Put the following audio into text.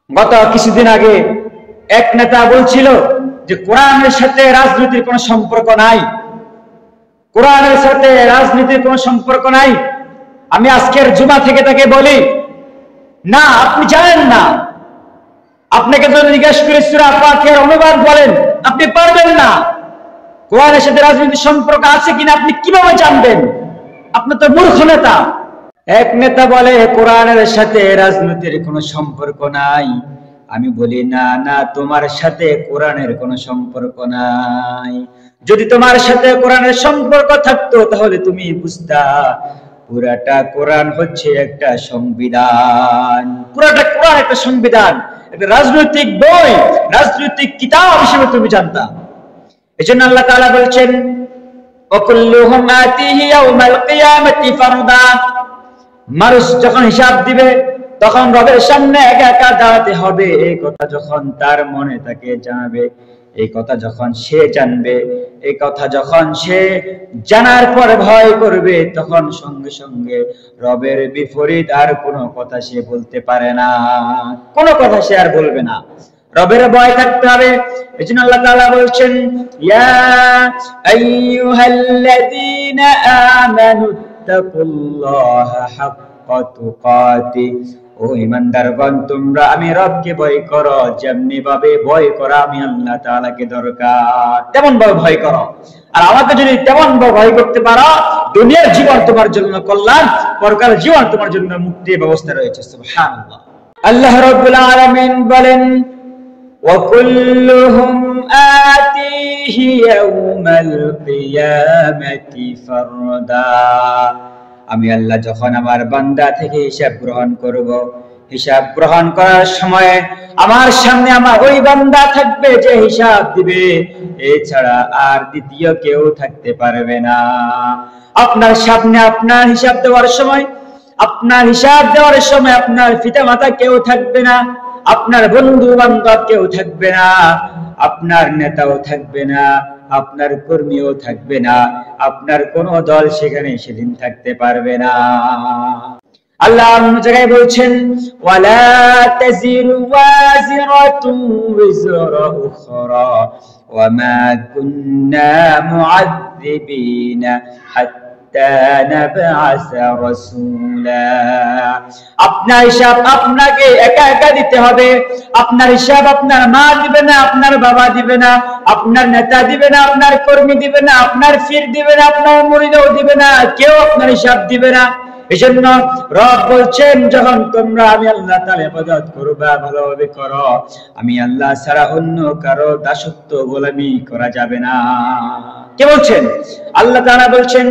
গত কিছুদিন আগে এক নেতা বলছিল যে কোরআনের সাথে রাজনীতির কোনো সম্পর্ক নাই, কোরআনের সাথে রাজনীতির কোনো সম্পর্ক নাই। আমি আজকের জুমা থেকে তাকে বলি, না, আপনি জানেন না। আপনাকে যদি জিজ্ঞেস করি সূরা ফাতিহার অনুবাদ বলেন, আপনি পারবেন না। কোরআনের সাথে রাজনীতির সম্পর্ক আছে কিনা আপনি কিভাবে জানবেন? আপনি তো মূর্খ নেতা। এক নেতা বলে কোরআনের সাথে রাজনীতির কোনো সম্পর্ক নাই। আমি বলি, না না, তোমার সাথে কোরআনের কোনো সম্পর্ক নাই। যদি তোমার সাথে কোরআনের সম্পর্ক থাকতো তাহলে তুমি বুঝতা পুরাটা কোরআন হচ্ছে একটা সংবিধান। পুরাটা কোরআন একটা সংবিধান, একটা রাজনৈতিক বই, রাজনৈতিক কিতাব হিসেবে তুমি জানতা। এজন্য আল্লাহ তাআলা বলছেন, ওয়াকুল্লুহুম আতিহি ইয়াউমাল কিয়ামাতি ফারদা। মানুষ যখন হিসাব দিবে তখন রবের সামনে একা একা দাঁড়াতে হবে। এই কথা যখন তার মনে তাকে জানাবে, এই কথা যখন সে জানবে, এই কথা যখন সে জানার পর ভয় করবে, তখন সঙ্গে সঙ্গে রবের বিপরীত আর কোনো কথা সে বলতে পারে না, কোনো কথা সে আর বলবে না। রবের ভয় থাকতে হবে। এজন্য আল্লাহ তাআলা বলছেন, ইয়া আইয়ুহাল্লাযীনা আমানু তাকুল্লাহা হাক্কা তুকাতি। ও ঈমানদারগণ, তোমরা আমি রবকে ভয় করো, যেমনি ভাবে ভয় করা আমি আল্লাহ তাআলাকে দরকার তেমন ভাবে ভয় করো। আর আমাকে যদি তেমন ভাবে ভয় করতে পারো, দুনিয়ার জীবন তোমার জন্য কল্যাণ, পরকালের জীবন তোমার জন্য মুক্তির ব্যবস্থা রয়েছে। সুবহানাল্লাহ। আল্লাহ রাব্বুল আলামিন বলেন, وَكُلُّهُمْ آتِيهِ يَوْمَ الْقِيَامَةِ فَرْدًا। আমি আল্লাহ যখন আমার বান্দা থেকে হিসাব গ্রহণ করব, হিসাব গ্রহণ করার সময় আমার সামনে আমার ওই বান্দা থাকবে যে হিসাব দিবে, এছাড়া আর দ্বিতীয় কেউ থাকতে পারবে না। আপনার সামনে আপনার হিসাব দেওয়ার সময়, আপনার হিসাব দেওয়ার সময় আপনার পিতামাতা কেউ থাকবে না, আপনার বন্ধু বান্ধব কেউ থাকবে না, আপনার নেতাও থাকবে না, আপনার কর্মীও থাকবে না, আপনার কোন দল সেখানে সেদিন থাকতে পারবে না। আল্লাহ অন্য জায়গায় বলছেন, ওয়ালা তাজিরু ওয়াজিরাতুন ওয়িজরা উখরা ওয়া মা কুন্না মুআযযিবিনা আপনার হিসাব আপনাকে একা একা দিতে হবে। আপনার হিসাব আপনার মা দিবে না, আপনার বাবা দিবে না, আপনার নেতা দিবে না, আপনার কর্মী দিবে না, আপনার পীর দিবে না, আপনার মুরিদও দিবে না, কেউ আপনার হিসাব দিবে না। এজন্য রব বলছেন, যখন তোমরা আমি আল্লাহ তাআলার ইবাদত করবা, ভালোভাবে করো। আমি আল্লাহ ছাড়া অন্য কারো দাসত্ব গোলামি করা যাবে না। কে বলছেন? আল্লাহ তাআলা বলছেন।